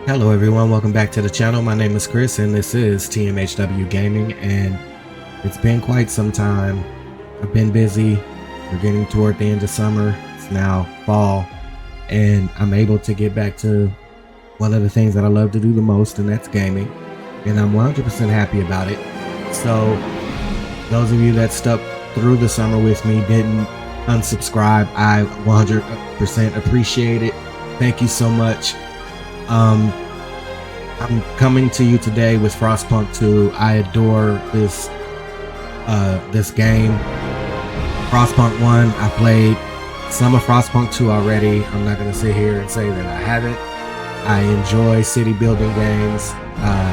Hello everyone, welcome back to the channel. My name is Chris and this is TMHW Gaming, and it's been quite some time. I've been busy. We're getting toward the end of summer. It's now fall and I'm able to get back to one of the things that I love to do the most, and that's gaming. And I'm 100% happy about it. So those of you that stuck through the summer with me, didn't unsubscribe, I 100% appreciate it. Thank you so much. I'm coming to you today with Frostpunk 2. I adore this game. Frostpunk 1, I played some of Frostpunk 2 already. I'm not going to sit here and say that I haven't. I enjoy city building games,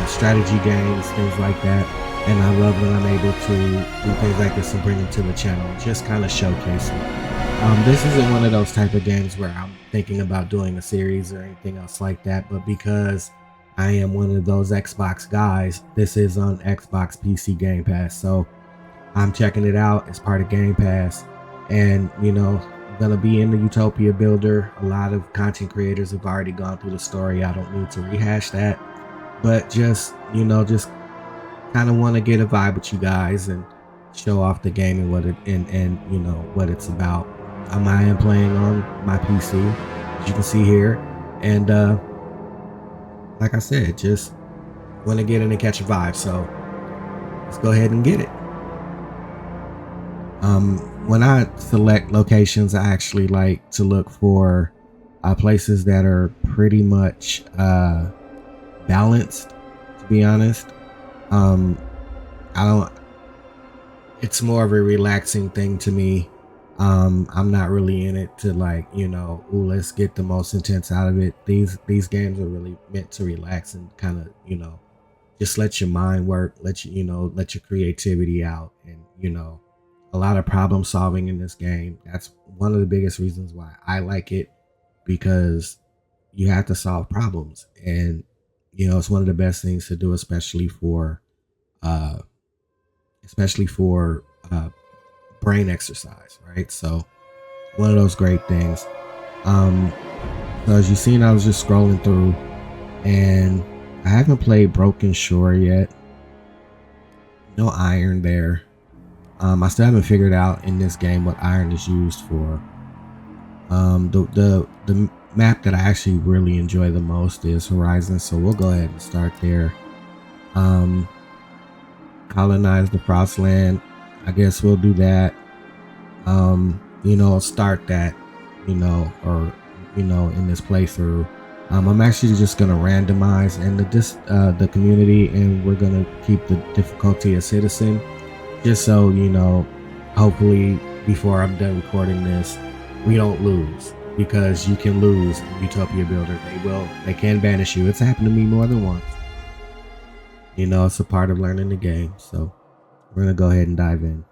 strategy games, things like that. And I love when I'm able to do things like this and bring them to the channel, just kind of showcase it. This isn't one of those type of games where I'm thinking about doing a series or anything else like that, but because I am one of those Xbox guys, this is on Xbox PC Game Pass, so I'm checking it out as part of Game Pass. And you know, I'm gonna be in the Utopia Builder. A lot of content creators have already gone through the story. I don't need to rehash that, but just, you know, just kind of want to get a vibe with you guys and show off the game and what it and you know what it's about. I am playing on my PC, as you can see here, and like I said, just want to get in and catch a vibe. So let's go ahead and get it. When I select locations, I actually like to look for places that are pretty much balanced, to be honest. I don't, it's more of a relaxing thing to me. I'm not really in it to, like, you know, ooh, let's get the most intense out of it. These games are really meant to relax and kind of, you know, just let your mind work, let you, you know, let your creativity out, and, you know, a lot of problem solving in this game. That's one of the biggest reasons why I like it, because you have to solve problems, and you know, it's one of the best things to do, especially for brain exercise, right? So one of those great things. So as you've seen, I was just scrolling through, and I haven't played Broken Shore yet. No iron there. I still haven't figured out in this game what iron is used for. The map that I actually really enjoy the most is Horizon, so we'll go ahead and start there. Colonize the Frostland, I guess we'll do that. You know, start that, you know, or, you know, in this playthrough. I'm actually just gonna randomize and the community, and we're gonna keep the difficulty as citizen, just so, you know, hopefully before I'm done recording this, we don't lose, because you can lose in Utopia Builder. They can banish you. It's happened to me more than once. You know, it's a part of learning the game. So we're gonna go ahead and dive in.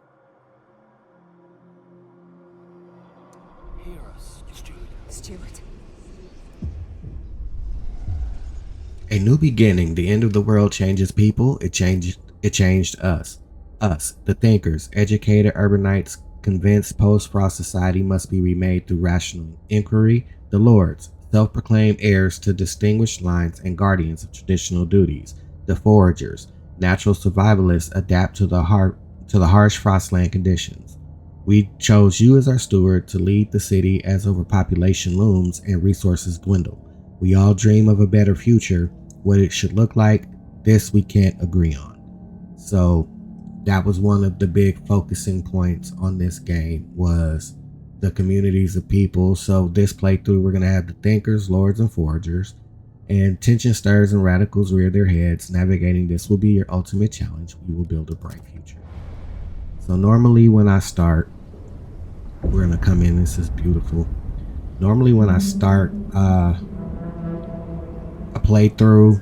Hear us, Stuart. A new beginning. The end of the world changes people. It changed us. Us, the thinkers, educated urbanites, convinced post-frost society must be remade through rational inquiry. The lords, self-proclaimed heirs to distinguished lines and guardians of traditional duties. The foragers, natural survivalists, adapt to the harsh frostland conditions. We chose you as our steward to lead the city as overpopulation looms and resources dwindle. We all dream of a better future. What it should look like, this we can't agree on. So that was one of the big focusing points on this game, was the communities of people. So this playthrough, we're going to have the thinkers, lords, and foragers, and tension stirs and radicals rear their heads. Navigating this will be your ultimate challenge. We will build a bright future. So normally when I start, we're going to come in. This is beautiful. Normally when I start a playthrough,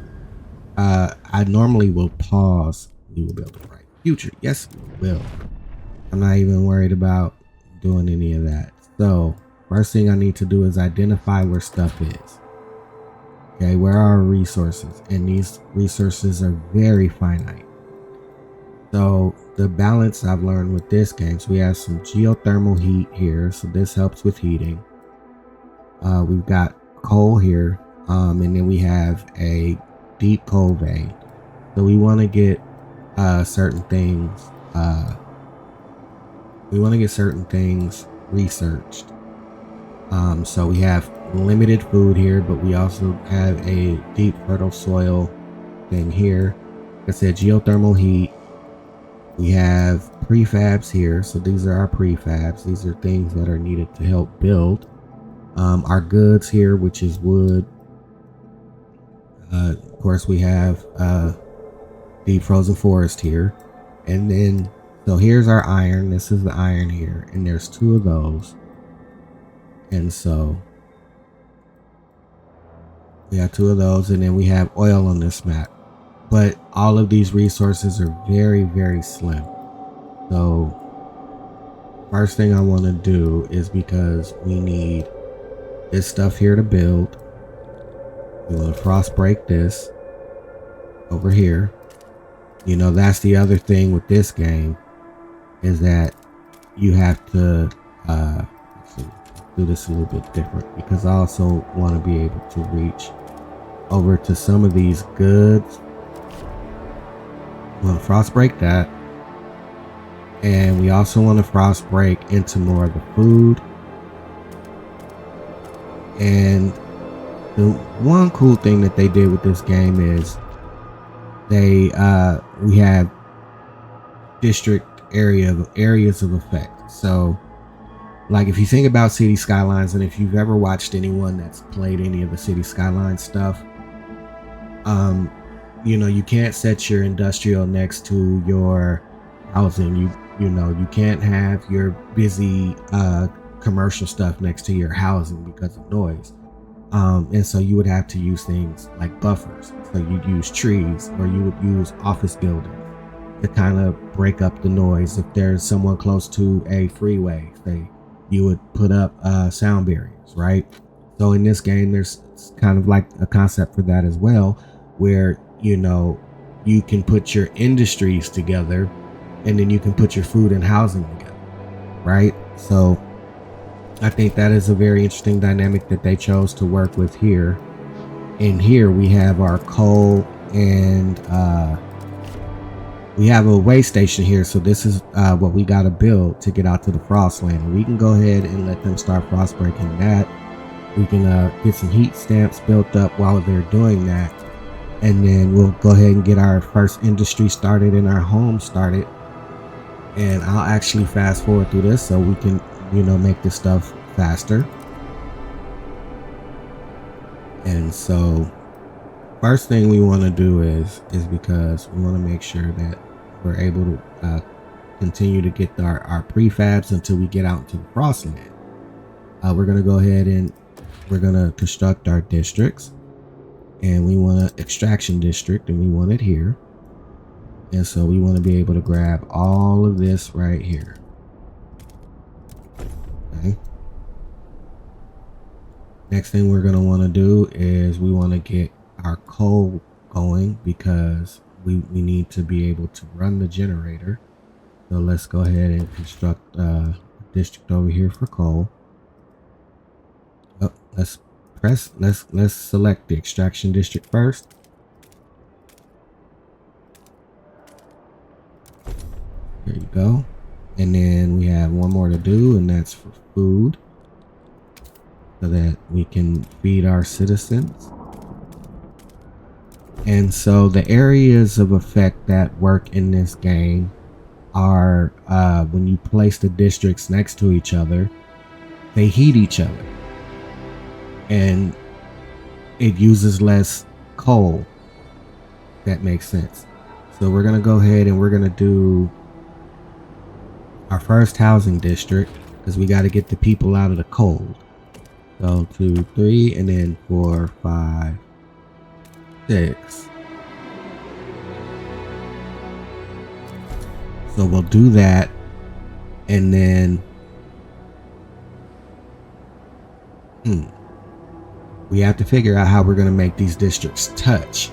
I normally will pause. We will build a bright future. Yes, we will. I'm not even worried about doing any of that. So first thing I need to do is identify where stuff is. Okay, where are our resources? And these resources are very finite. So the balance I've learned with this game, so we have some geothermal heat here, so this helps with heating. We've got coal here, And then we have a deep coal vein. So we want to get certain things. We want to get certain things researched. So we have limited food here, but we also have a deep fertile soil thing here. Like I said, geothermal heat. We have prefabs here. So these are our prefabs. These are things that are needed to help build. Our goods here, which is wood. Of course, we have deep frozen forest here. And then, so here's our iron. This is the iron here. And there's 2 of those. And so we have 2 of those. And then we have oil on this map. But all of these resources are very, very slim. So first thing I want to do is, because we need this stuff here to build, we want to frost break this over here. You know, that's the other thing with this game, is that you have to let's see, do this a little bit different, because I also want to be able to reach over to some of these goods. We want to frost break that, and we also want to frost break into more of the food. And the one cool thing that they did with this game is we have areas of effect. So like, if you think about City Skylines, and if you've ever watched anyone that's played any of the City Skylines stuff, you know, you can't set your industrial next to your housing. You know, you can't have your busy commercial stuff next to your housing because of noise. And so you would have to use things like buffers. So you'd use trees, or you would use office buildings to kind of break up the noise. If there's someone close to a freeway, you would put up sound barriers, right? So in this game, there's kind of like a concept for that as well, where, you know, you can put your industries together, and then you can put your food and housing together, right? So I think that is a very interesting dynamic that they chose to work with here. In here we have our coal, and we have a way station here. So this is what we got to build to get out to the Frostland, and we can go ahead and let them start frost breaking that. We can get some heat stamps built up while they're doing that, and then we'll go ahead and get our first industry started and our home started. And I'll actually fast forward through this so we can, you know, make this stuff faster. And so first thing we want to do is because we want to make sure that we're able to continue to get our prefabs until we get out into the Frostland. We're going to go ahead and we're going to construct our districts, and we want an extraction district, and we want it here. And so we want to be able to grab all of this right here. Okay. Next thing we're going to want to do is we want to get our coal going, because we need to be able to run the generator. So let's go ahead and construct a district over here for coal. Oh, let's select the extraction district first. There you go. And then we have one more to do, and that's for food, so that we can feed our citizens. And so the areas of effect that work in this game are when you place the districts next to each other, they heat each other, and it uses less coal. That makes sense. So we're gonna go ahead and we're gonna do our first housing district, because we got to get the people out of the cold. So 2, 3, and then 4, 5, 6. So we'll do that, and then we have to figure out how we're going to make these districts touch.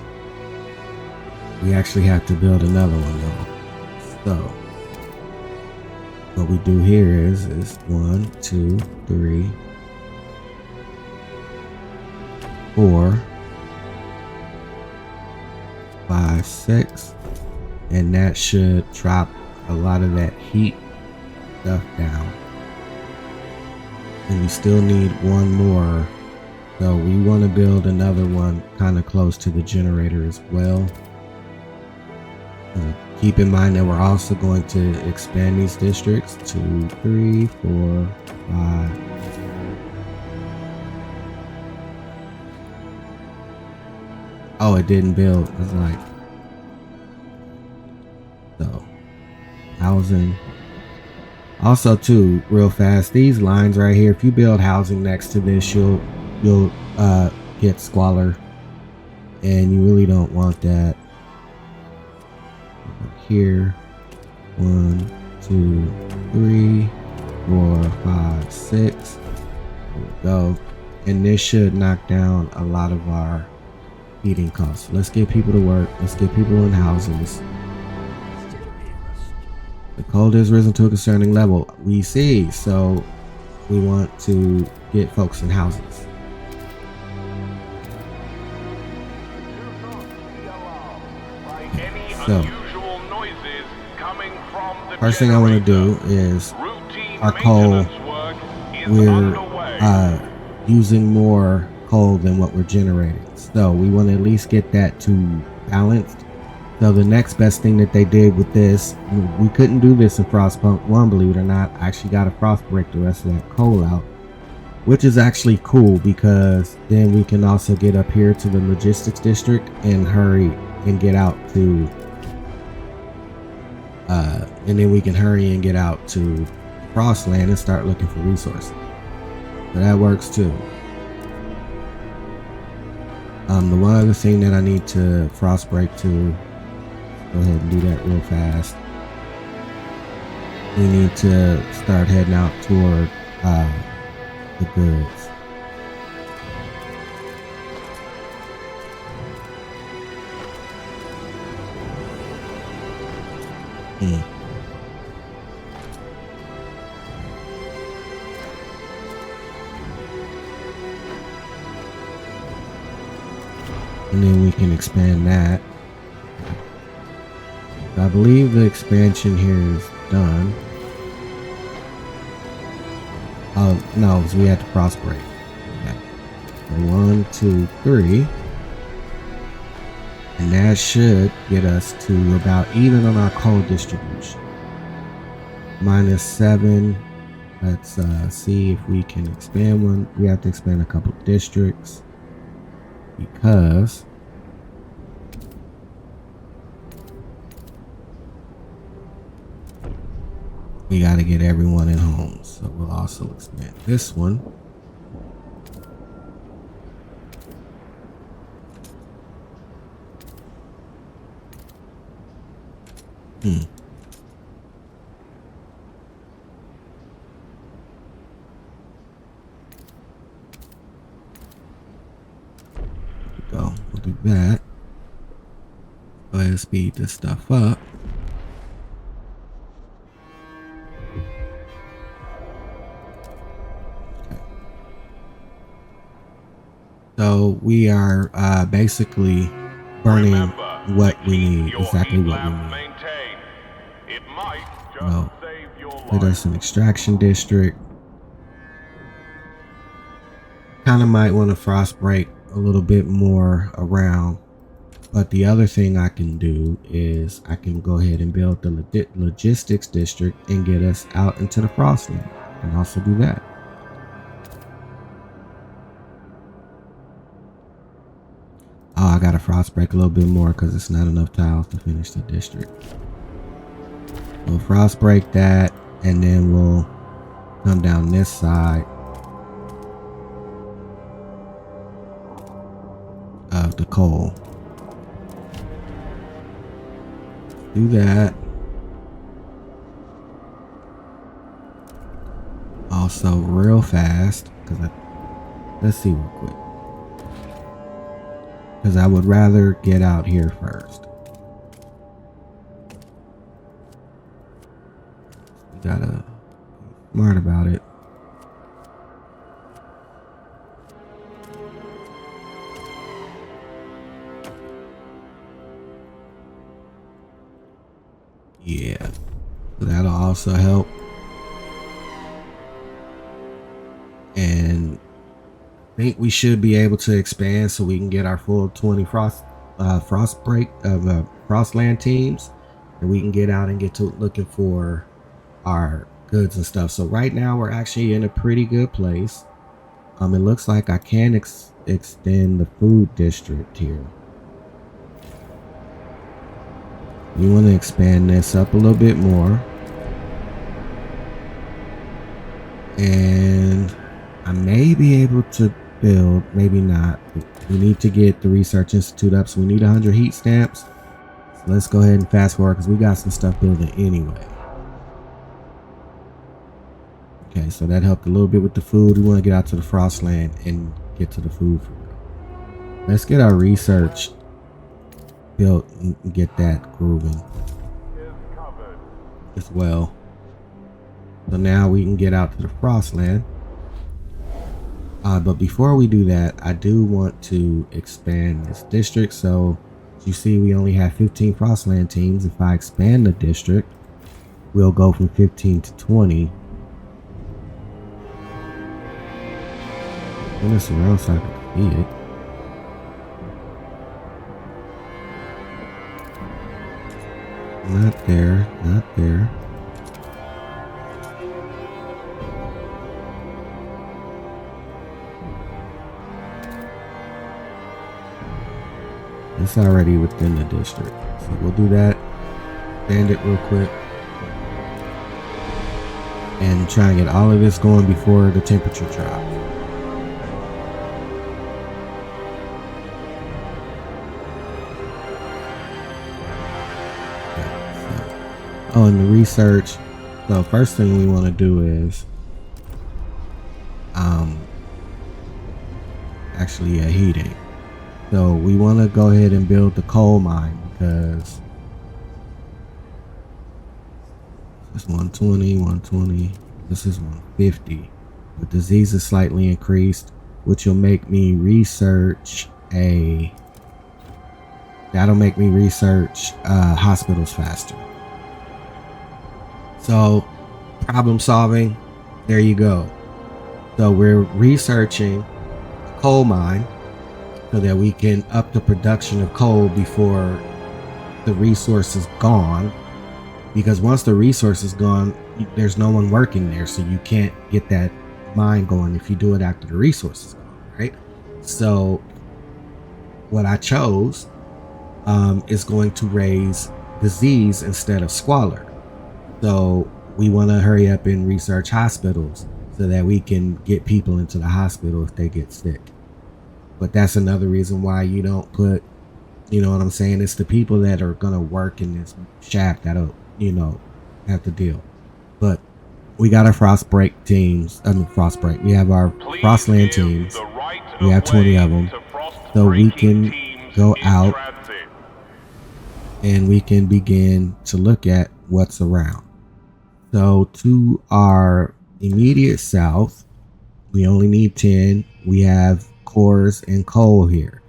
We actually have to build another one though. So what we do here is 1, 2, 3, 4, 5, 6, and that should drop a lot of that heat stuff down. And we still need one more, so we want to build another one kind of close to the generator as well. Keep in mind that we're also going to expand these districts. 2, 3, 4, 5. Oh, it didn't build. I was like, so housing. Also, too, real fast, these lines right here. If you build housing next to this, you'll get squalor, and you really don't want that. Here, 1, 2, 3, 4, 5, 6. There we go. And this should knock down a lot of our heating costs. Let's get people to work. Let's get people in houses. The cold has risen to a concerning level. We see, so we want to get folks in houses. So, first thing I want to do is our coal. We're using more coal than what we're generating, so we want to at least get that to balanced. So the next best thing that they did with this, we couldn't do this in Frostpunk 1, believe it or not. I actually got to frost break the rest of that coal out, which is actually cool because then we can also get up here to the logistics district and hurry and get out to and then we can hurry and get out to Frostland and start looking for resources. So that works too. The one other thing that I need to frost break to, go ahead and do that real fast. We need to start heading out toward the goods. And then we can expand that. I believe the expansion here is done. Oh no, so we had to frost break. Okay. So 1, 2, 3. And that should get us to about even on our coal distribution. -7. Let's see if we can expand one. We have to expand a couple of districts because we got to get everyone in homes. So we'll also expand this one. Go. We'll do that. Go ahead and speed this stuff up. Okay. So we are basically burning what we need, exactly what we need. So let us an extraction district. Kind of might want to frost break a little bit more around, but the other thing I can do is I can go ahead and build the logistics district and get us out into the frostland. I can also do that. Oh, I gotta frost break a little bit more because it's not enough tiles to finish the district. We'll frost break that, and then we'll come down this side of the coal. Do that. Also, real fast, because let's see real quick. Because I would rather get out here first. You gotta be smart about it. Yeah, so that'll also help. And I think we should be able to expand so we can get our full 20 frost break of Frostland teams, and we can get out and get to looking for our goods and stuff. So right now we're actually in a pretty good place. It looks like I can extend the food district here. We want to expand this up a little bit more. And I may be able to build, maybe not. We need to get the Research Institute up, so we need 100 heat stamps. So let's go ahead and fast forward because we got some stuff building anyway. Okay, so that helped a little bit with the food. We want to get out to the Frostland and get to the food for real. Let's get our research built and get that grooving as well. So now we can get out to the Frostland. But before we do that, I do want to expand this district. So as you see, we only have 15 Frostland teams. If I expand the district, we'll go from 15 to 20. Turn this around so I can see it. Not there, not there. It's already within the district. So we'll do that. Expand it real quick. And try and get all of this going before the temperature drops. Oh, and the research. So first thing we want to do is actually heating. So we want to go ahead and build the coal mine because this is 120, 120. This is 150. The disease is slightly increased, which will make me research that'll make me research hospitals faster. So problem solving, there you go. So we're researching a coal mine so that we can up the production of coal before the resource is gone. Because once the resource is gone, there's no one working there, so you can't get that mine going if you do it after the resource is gone, right? So what I chose is going to raise disease instead of squalor. So we want to hurry up and research hospitals so that we can get people into the hospital if they get sick. But that's another reason why you don't put, you know what I'm saying? It's the people that are going to work in this shack that'll, you know, have to deal. But we got our Frostbreak teams. Frostbreak. We have our Frostland teams. We have 20 of them. So we can go out and we can begin to look at what's around. So to our immediate south, we only need 10. We have cores and coal here.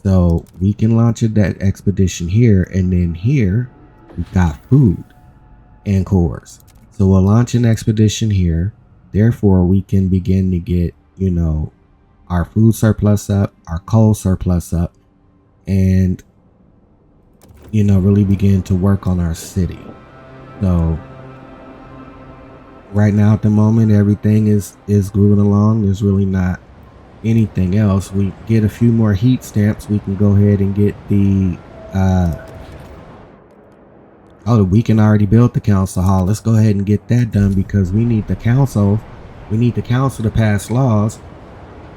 So we can launch that expedition here, and then here we've got food and cores. So we'll launch an expedition here. Therefore, we can begin to get, you know, our food surplus up, our coal surplus up, and, you know, really begin to work on our city. So right now at the moment, everything is grooving along. There's really not anything else. We get a few more heat stamps. We can go ahead and get the we can already build the council hall. Let's go ahead and get that done because we need the council to pass laws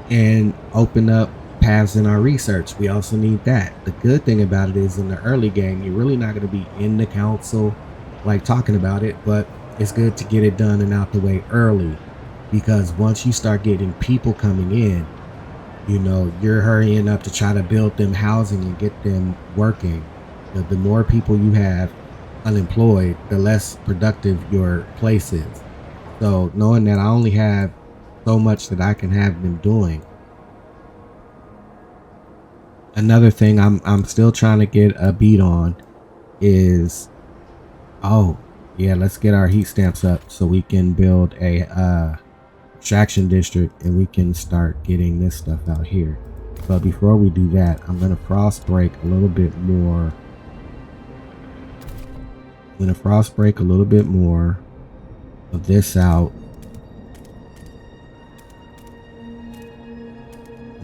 and open up paths in our research. We also need that. The good thing about it is in the early game, you're really not going to be in the council like talking about it, but it's good to get it done and out the way early, because once you start getting people coming in, you know, you're hurrying up to try to build them housing and get them working. The more people you have unemployed, the less productive your place is. So knowing that I only have so much that I can have them doing. Another thing I'm still trying to get a beat on is Oh, yeah, let's get our heat stamps up so we can build a extraction district and we can start getting this stuff out here. But before we do that, I'm gonna frost break a little bit more. I'm gonna frost break a little bit more of this out.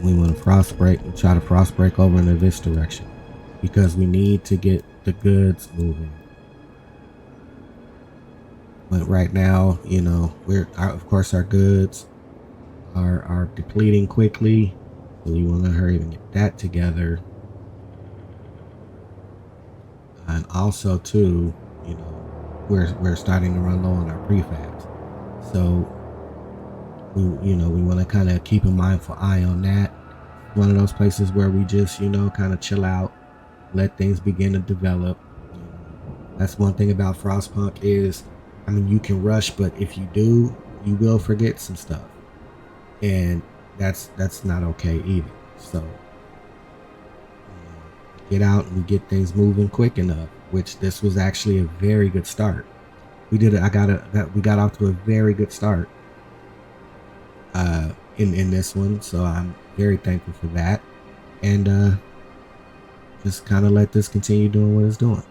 We want to frost break and try to frost break over into this direction because we need to get the goods moving. But right now, you know, of course our goods are depleting quickly, so we want to hurry and get that together. And also too, you know, we're starting to run low on our prefabs, so we want to kind of keep a mindful eye on that. One of those places where we just, you know, kind of chill out, let things begin to develop. You know, that's one thing about Frostpunk is, I mean, you can rush, but if you do, you will forget some stuff, and that's not okay either. So, you know, get out and we get things moving quick enough. Which this was actually a very good start. We did it. We got off to a very good start in this one, so I'm very thankful for that. And just kind of let this continue doing what it's doing.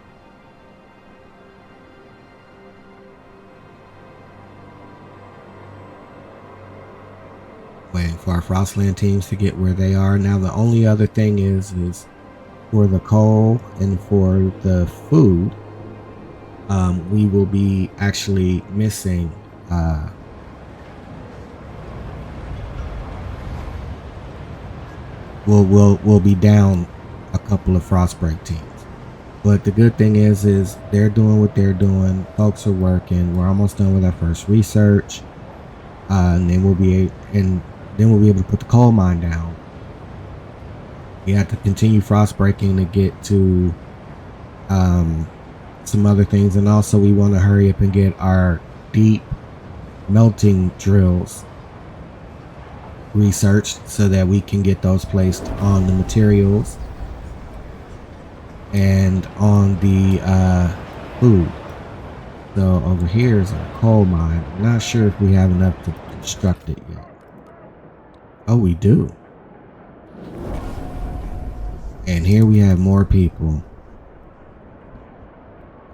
Waiting for our Frostland teams to get where they are. Now the only other thing is for the coal and for the food, we will be actually missing we'll be down a couple of Frostbreak teams. But the good thing is they're doing what they're doing. Folks are working. We're almost done with our first research, and then we'll be able to put the coal mine down. We have to continue frostbreaking to get to some other things, and also we want to hurry up and get our deep melting drills researched so that we can get those placed on the materials and on the food. So over here is our coal mine. I'm not sure if we have enough to construct it yet. Oh, we do. And here we have more people.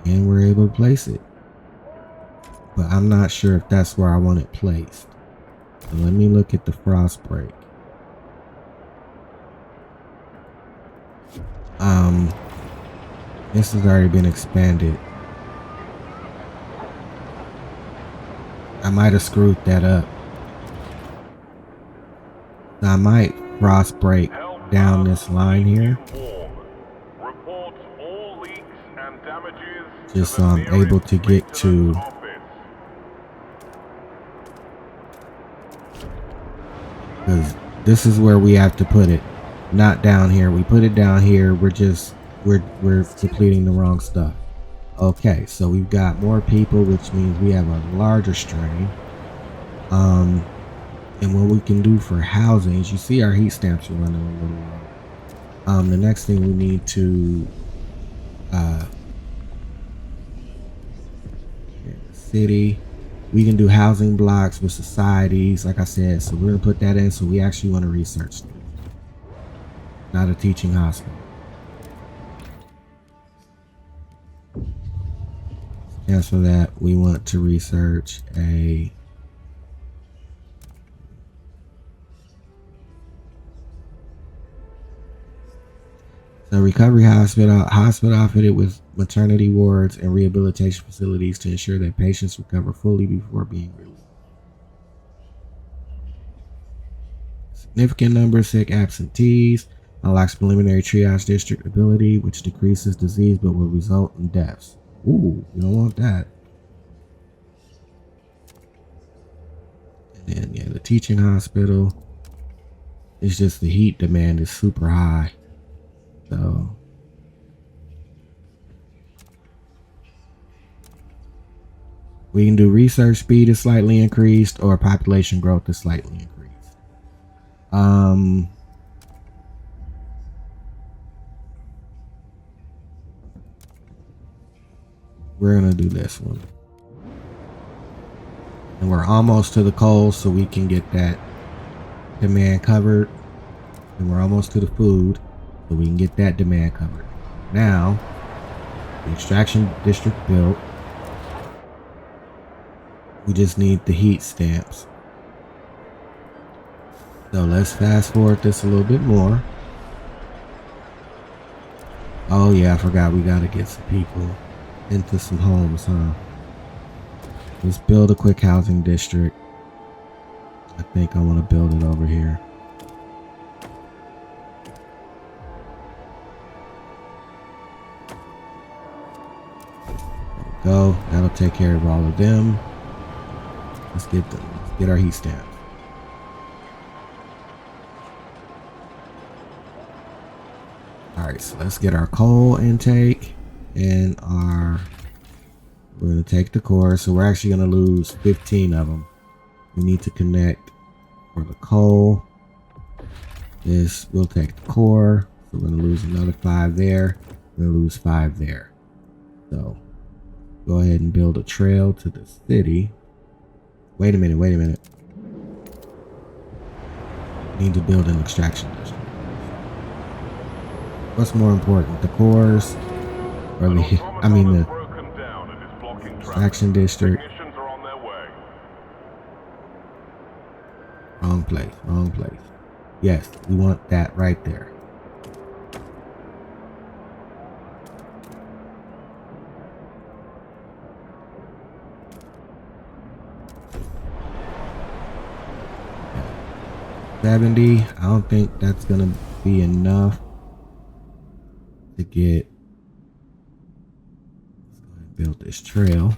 And we're able to place it. But I'm not sure if that's where I want it placed. So let me look at the frost break. This has already been expanded. I might have screwed that up. So I might frost break down this line here. Just so I'm able to get to because this is where we have to put it, not down here. We put it down here. We're depleting the wrong stuff. Okay, so we've got more people, which means we have a larger strain. And what we can do for housing is, you see our heat stamps are running a little low. The next thing we need to city, we can do housing blocks with societies, like I said. So we're gonna put that in. So we actually want to research this, not a teaching hospital. And for that, we want to research a recovery hospital outfitted with maternity wards and rehabilitation facilities to ensure that patients recover fully before being released. Significant number of sick absentees. Unlocks preliminary triage district ability, which decreases disease but will result in deaths. Ooh, you don't want that. And then, yeah, the teaching hospital. It's just the heat demand is super high. So we can do research speed is slightly increased or population growth is slightly increased. we're gonna do this one. And we're almost to the coal, so we can get that demand covered. And we're almost to the food, so we can get that demand covered. Now, the extraction district built. We just need the heat stamps. So let's fast forward this a little bit more. Oh yeah, I forgot we gotta get some people into some homes, huh? Let's build a quick housing district. I think I want to build it over here. There we go. That'll take care of all of them. Let's get them. Let's get our heat stamps. Alright, so let's get our coal intake and we're going to take the core. So we're actually going to lose 15 of them. We need to connect for the coal. This will take the core. So we're going to lose another 5 there. We're going to lose 5 there. So go ahead and build a trail to the city. Wait a minute. Need to build an extraction district. What's more important, the cores or the extraction district? Wrong place. Yes, we want that right there. Okay. 70. I don't think that's gonna be enough to get. Let's go ahead and build this trail.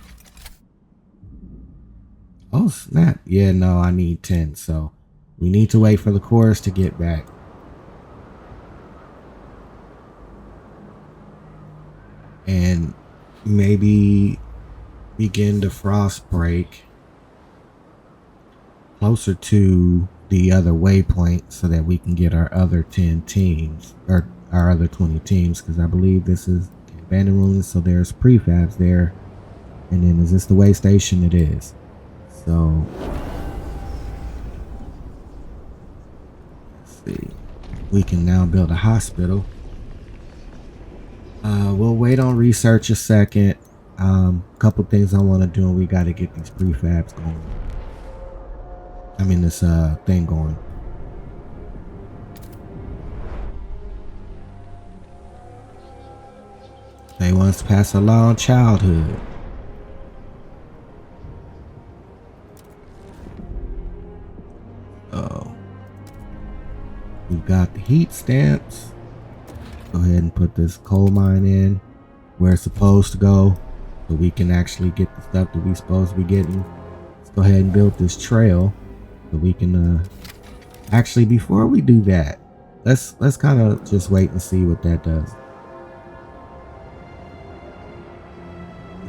Oh snap. Yeah, no, I need 10, so we need to wait for the cores to get back. And maybe begin the frost break closer to the other waypoint so that we can get our other 10 teams, or our other 20 teams, because I believe this is abandoned ruins, so there's prefabs there. And then is this the way station? It is. So let's see. We can now build a hospital. We'll wait on research a second. Couple things I want to do, and we got to get these prefabs going. I mean this thing going. They once passed a law on childhood. Oh, we've got the heat stamps. Go ahead and put this coal mine in where it's supposed to go, so we can actually get the stuff that we're supposed to be getting. Let's go ahead and build this trail so we can actually, before we do that, let's kind of just wait and see what that does.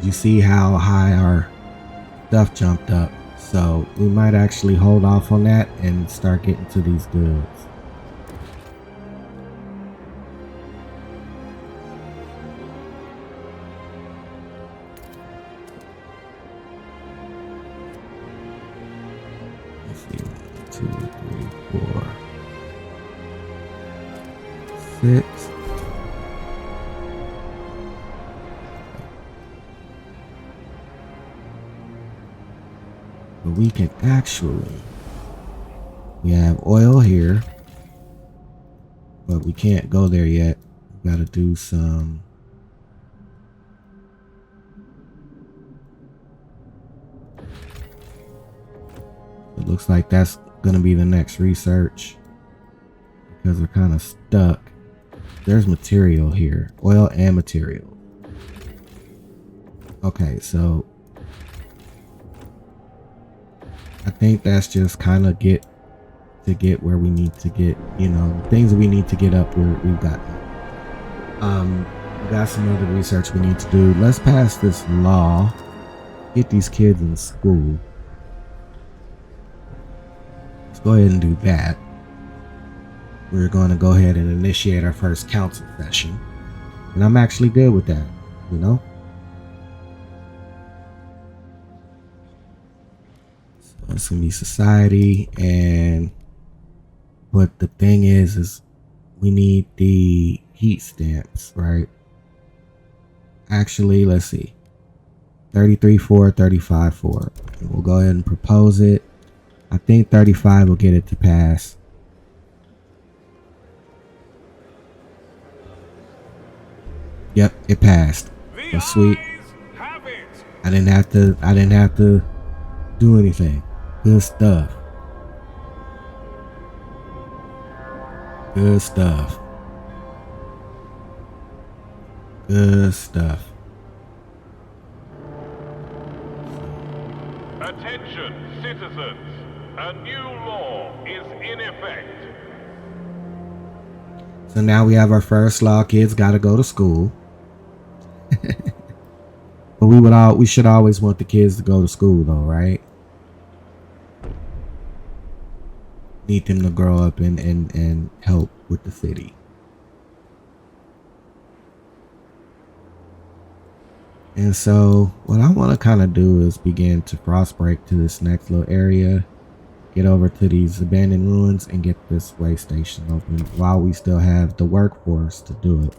You see how high our stuff jumped up, so we might actually hold off on that and start getting to these goods. Let's see, 1, 2, 3, 4, 6. But we can actually, we have oil here, but we can't go there yet. We got to do some. It looks like that's going to be the next research because we're kind of stuck. There's material here, oil and material. Okay, so I think that's just kind of get where we need to get, you know, things that we need to get up where we've got. We got some other research we need to do. Let's pass this law, get these kids in school. Let's go ahead and do that. We're going to go ahead and initiate our first council session, and I'm actually good with that, you know. It's gonna be society, but the thing is we need the heat stamps, right? Actually, let's see. 33-4, 35-4. We'll go ahead and propose it. I think 35 will get it to pass. Yep, it passed. That's sweet. I didn't have to do anything. Good stuff. Good stuff. Good stuff. Attention, citizens. A new law is in effect. So now we have our first law. Kids got to go to school. But we should always want the kids to go to school though, right? Need them to grow up and help with the city. And so what I want to kind of do is begin to frostbreak to this next little area, get over to these abandoned ruins and get this way station open while we still have the workforce to do it.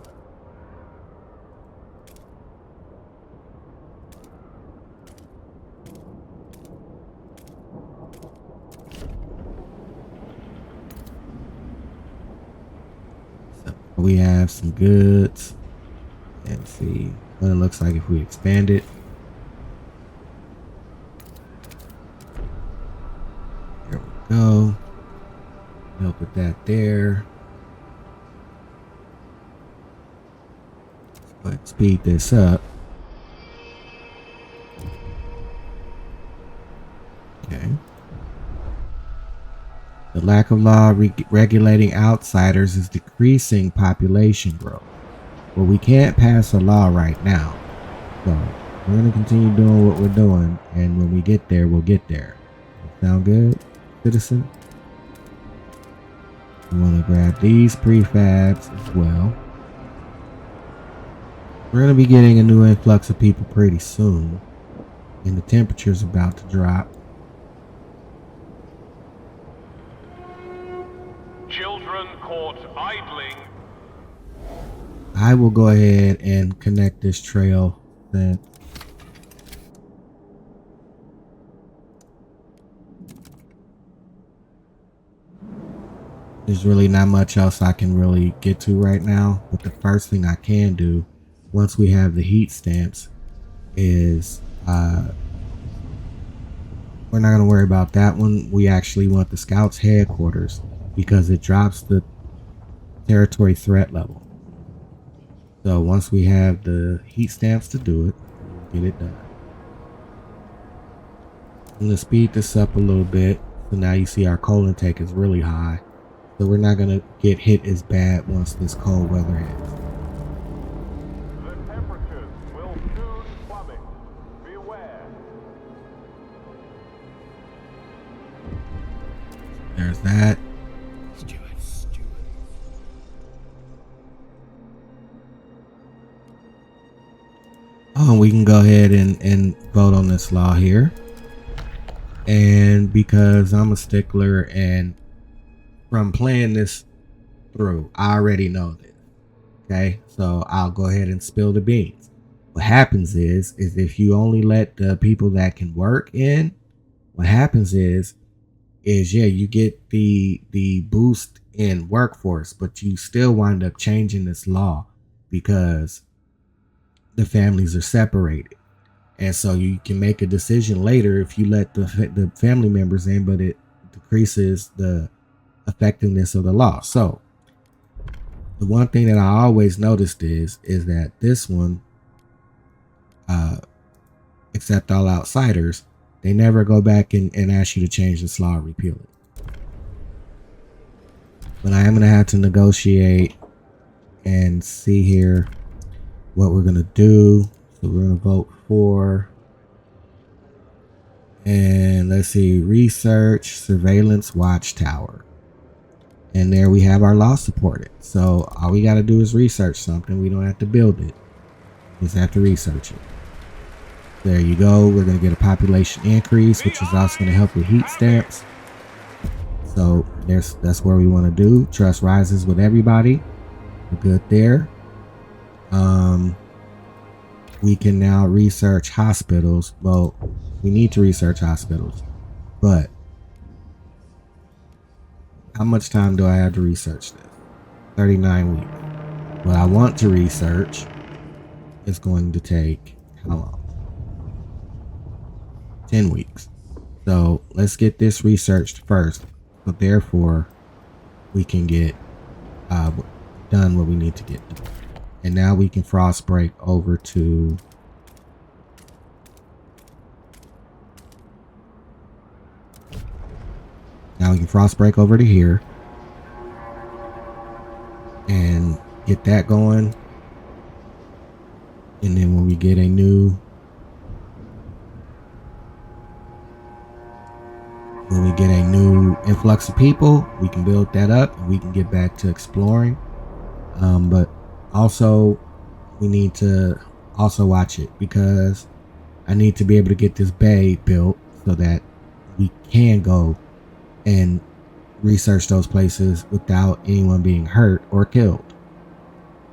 So we have some goods. Let's see what it looks like if we expand it. There we go. We'll put that there. Let's speed this up. Okay. The lack of law regulating outsiders is decreasing population growth. But we can't pass a law right now. So we're going to continue doing what we're doing. And when we get there, we'll get there. Sound good, citizen? We want to grab these prefabs as well. We're going to be getting a new influx of people pretty soon. And the temperature's about to drop. Children caught idling. I will go ahead and connect this trail then. There's really not much else I can really get to right now, but the first thing I can do once we have the heat stamps is we're not going to worry about that one. We actually want the scouts headquarters because it drops the territory threat level. So once we have the heat stamps to do it, we'll get it done. I'm going to speed this up a little bit. So now you see our coal intake is really high. So we're not going to get hit as bad once this cold weather hits. The temperatures will soon plummet. Beware. There's that. Oh, and we can go ahead and vote on this law here. And because I'm a stickler and from playing this through, I already know this. Okay, so I'll go ahead and spill the beans. What happens is if you only let the people that can work in, what happens is yeah, you get the boost in workforce, but you still wind up changing this law because the families are separated. And so you can make a decision later if you let the family members in, but it decreases the effectiveness of the law. So the one thing that I always noticed is that this one, except all outsiders, they never go back and ask you to change this law or repeal it. But I am going to have to negotiate and see here what we're going to do. So we're going to vote for, and let's see, research, surveillance, watchtower. And there we have our law supported. So all we got to do is research something. We don't have to build it. We just have to research it. There you go. We're going to get a population increase, which is also going to help with heat stamps. So that's where we want to do. Trust rises with everybody. We're good there. We can now research hospitals. Well, we need to research hospitals, but how much time do I have to research this? 39 weeks. What I want to research is going to take how long? 10 weeks. So let's get this researched first. So therefore, we can get done what we need to get done. And now we can frost break over to here and get that going. And then when we get a new influx of people, we can build that up and we can get back to exploring. But also we need to also watch it, because I need to be able to get this bay built so that we can go and research those places without anyone being hurt or killed.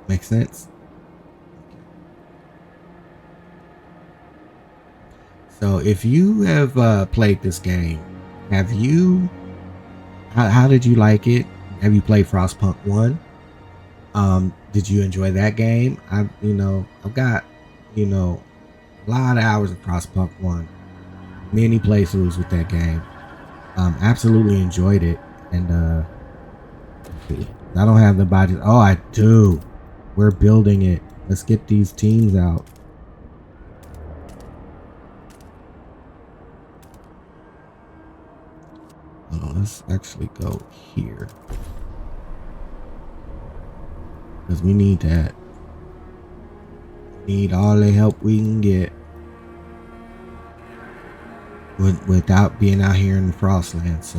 Make sense? So if you have played this game, how did you like it? Have you played Frostpunk 1? Did you enjoy that game? I've got, a lot of hours of Frostpunk 1. Many playthroughs with that game. Absolutely enjoyed it. And I don't have the budget. Oh, I do. We're building it. Let's get these teams out. Let's actually go here, because we need that. We need all the help we can get without being out here in the Frostland. So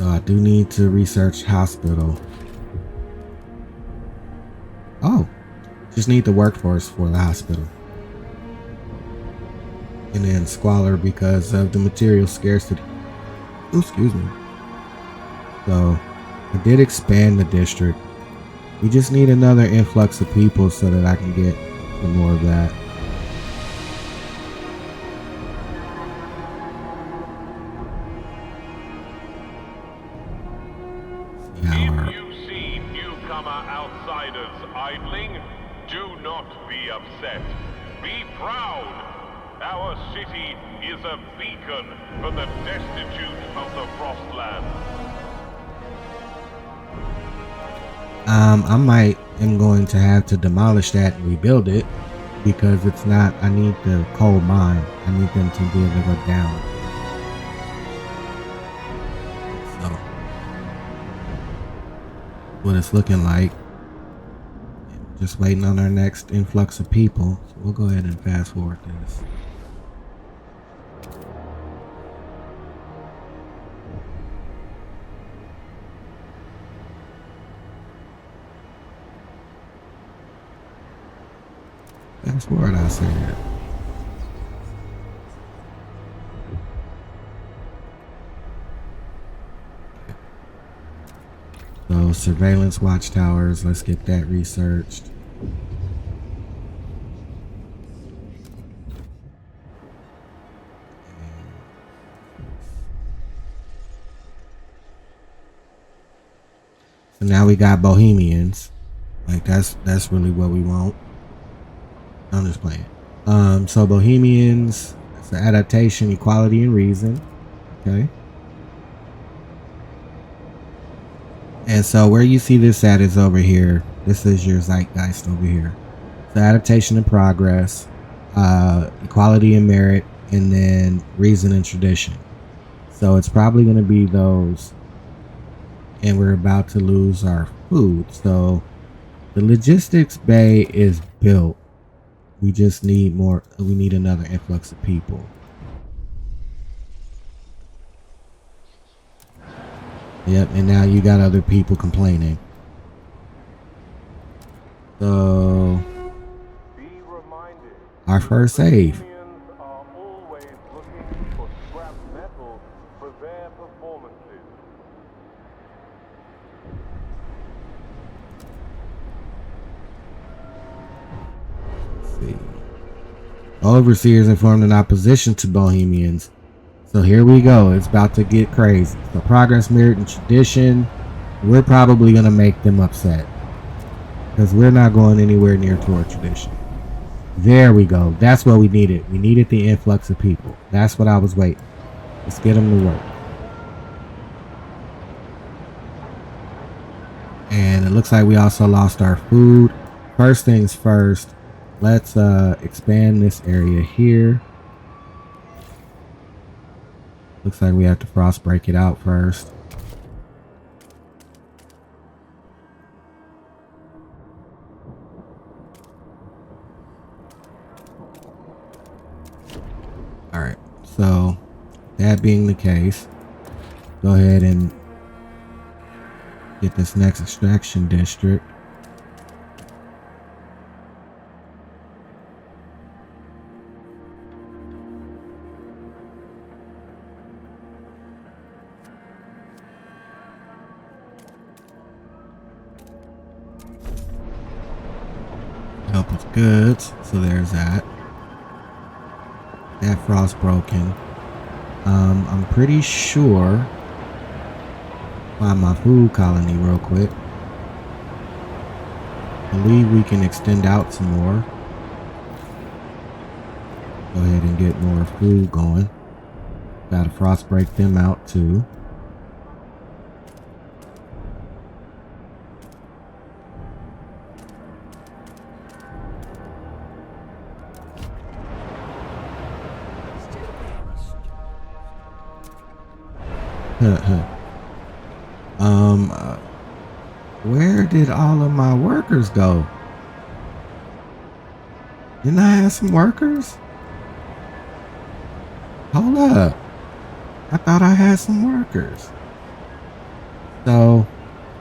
I do need to research hospital. Oh, just need the workforce for the hospital. And then squalor because of the material scarcity. Ooh, excuse me. So I did expand the district. We just need another influx of people so that I can get some more of that. If you see newcomer outsiders idling, do not be upset. Be proud. Our city is a beacon for the destitute of the Frostland. I'm going to have to demolish that and rebuild it, because it's not. I need the coal mine. I need them to be able to go down. So what it's looking like. Just waiting on our next influx of people. So we'll go ahead and fast forward this. Fast forward, I said. So surveillance watchtowers, let's get that researched. So now we got Bohemians. Like that's really what we want. I'm just playing. So Bohemians, it's an adaptation, equality, and reason. Okay. And so where you see this at is over here. This is your zeitgeist over here. So adaptation and progress, equality and merit, and then reason and tradition. So it's probably going to be those. And we're about to lose our food. So the logistics bay is built. We just need more. We need another influx of people. Yep, and now you got other people complaining. So Our first save. Bohemians are always looking for scrap metal for their performances. Let's see. Overseers have formed an opposition to Bohemians. So here we go. It's about to get crazy. So progress, merit, and tradition. We're probably going to make them upset. Because we're not going anywhere near toward tradition. There we go. That's what we needed. We needed the influx of people. That's what I was waiting. Let's get them to work. And it looks like we also lost our food. First things first. Let's expand this area here. Looks like we have to frost break it out first. Alright, so that being the case, go ahead and get this next extraction district. Help with goods, so there's that. That frost broken. I'm pretty sure. Find my food colony real quick. Believe we can extend out some more. Go ahead and get more food going. Gotta frost break them out too. Where did all of my workers go? Didn't I have some workers? Hold up. I thought I had some workers. So,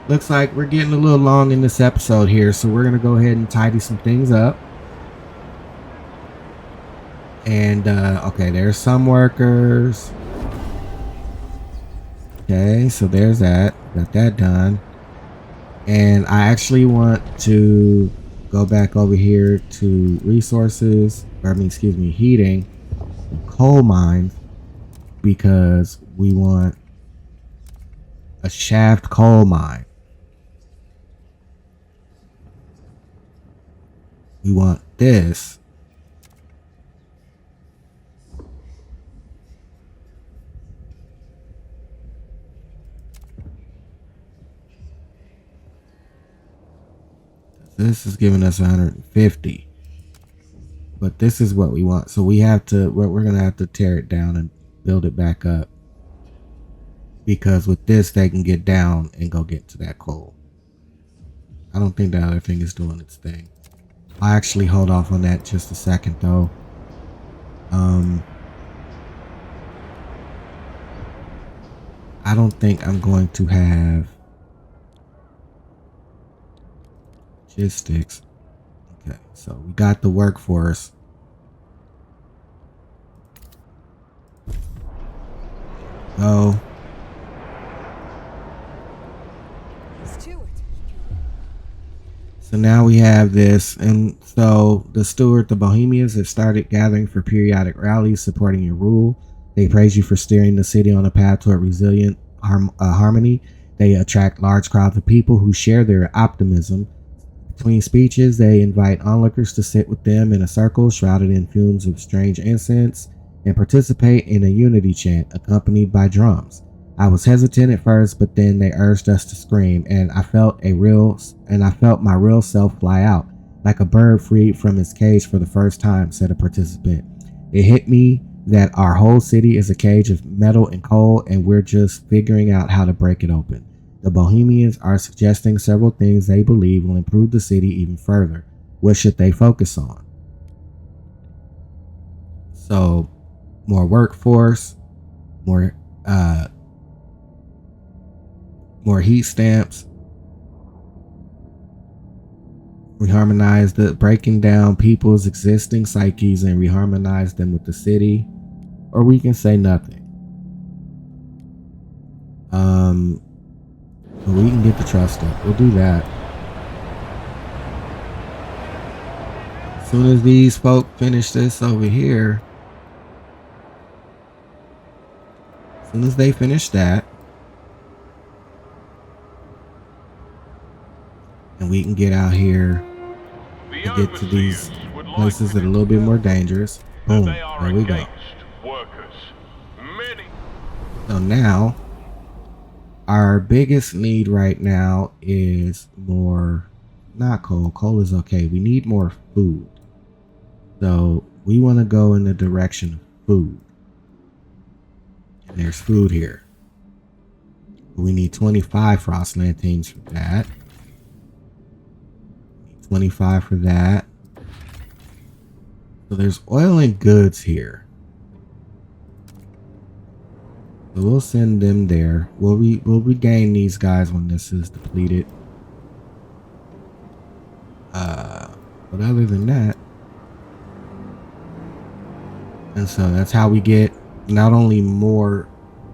looks like we're getting a little long in this episode here, so we're gonna go ahead and tidy some things up. And, okay, there's some workers. Okay, so there's that. Got that done. And I actually want to go back over here to resources, or I mean, excuse me, heating, coal mines, because we want a shaft coal mine. We want this. This is giving us 150. But this is what we want. So we have to, we're going to have to tear it down and build it back up. Because with this, they can get down and go get to that coal. I don't think the other thing is doing its thing. I'll actually hold off on that just a second though. I don't think I'm going to have logistics. Okay, so we got the workforce. Go. So now we have this, and so the steward, the Bohemians, have started gathering for periodic rallies supporting your rule. They praise you for steering the city on a path toward resilient harmony. They attract large crowds of people who share their optimism. Between speeches, they invite onlookers to sit with them in a circle shrouded in fumes of strange incense and participate in a unity chant accompanied by drums. I was hesitant at first, but then they urged us to scream, and I felt my real self fly out, like a bird freed from its cage for the first time, said a participant. It hit me that our whole city is a cage of metal and coal, and we're just figuring out how to break it open. The Bohemians are suggesting several things they believe will improve the city even further. What should they focus on? So, more workforce, more heat stamps, We harmonize the breaking down people's existing psyches and reharmonize them with the city, or we can say nothing. But we can get the trust up. We'll do that. As soon as these folk finish this over here, as soon as they finish that, and we can get out here and get to these places that are a little bit more dangerous. Boom, there we go. So now, our biggest need right now is more, not coal. Coal is okay. We need more food. So we want to go in the direction of food. And there's food here. We need 25 frost lanterns for that. 25 for that. So there's oil and goods here. So we'll send them there. We'll regain these guys when this is depleted. But other than that, and so that's how we get not only more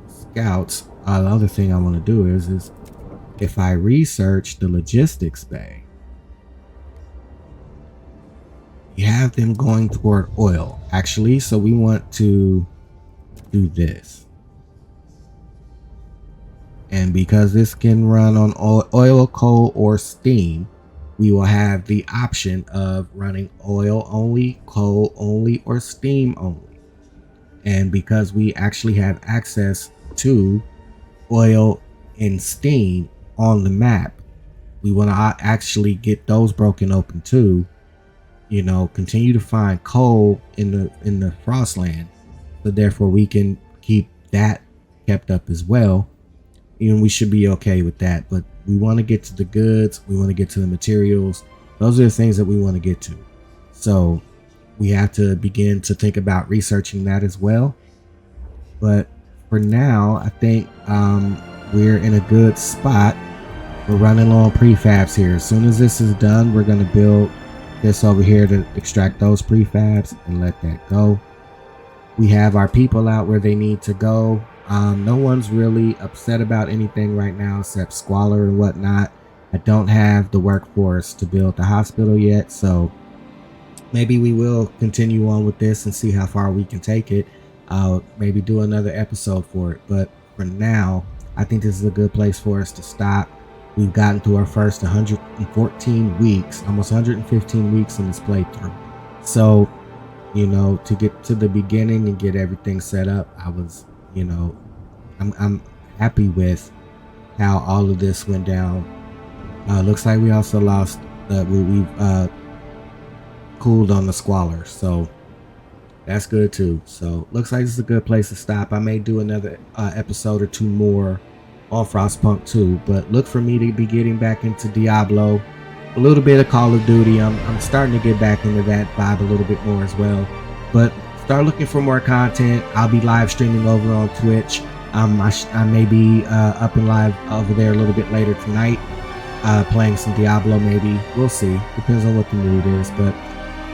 scouts. The other thing I want to do is if I research the logistics bay, you have them going toward oil, actually. So we want to do this. And because this can run on oil, coal, or steam, we will have the option of running oil only, coal only, or steam only. And because we actually have access to oil and steam on the map, we want to actually get those broken open too. You know, continue to find coal in the Frostland, so therefore we can keep that kept up as well. And we should be okay with that. But we want to get to the goods. We want to get to the materials. Those are the things that we want to get to. So we have to begin to think about researching that as well. But for now, I think we're in a good spot. We're running low on prefabs here. As soon as this is done, we're going to build this over here to extract those prefabs and let that go. We have our people out where they need to go. No one's really upset about anything right now except squalor and whatnot. I don't have the workforce to build the hospital yet, so maybe we will continue on with this and see how far we can take it. I'll maybe do another episode for it, but for now, I think this is a good place for us to stop. We've gotten through our first 114 weeks, almost 115 weeks in this playthrough. So, you know, to get to the beginning and get everything set up, I was, you know, I'm happy with how all of this went down. Looks like we also lost, we've cooled on the squalor, so that's good too. So looks like this is a good place to stop. I may do another episode or two more on Frostpunk 2, but look for me to be getting back into Diablo, a little bit of Call of Duty. I'm starting to get back into that vibe a little bit more as well, but start looking for more content. I'll be live streaming over on Twitch. I may be up and live over there a little bit later tonight, playing some Diablo maybe. We'll see, depends on what the mood is. But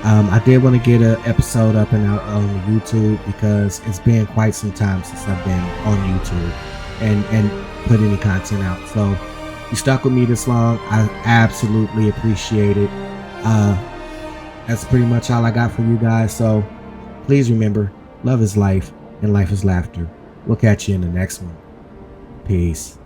I did want to get an episode up and out on YouTube because it's been quite some time since I've been on YouTube and put any content out. So you stuck with me this long, I absolutely appreciate it. That's pretty much all I got for you guys. So please remember, love is life and life is laughter. We'll catch you in the next one. Peace.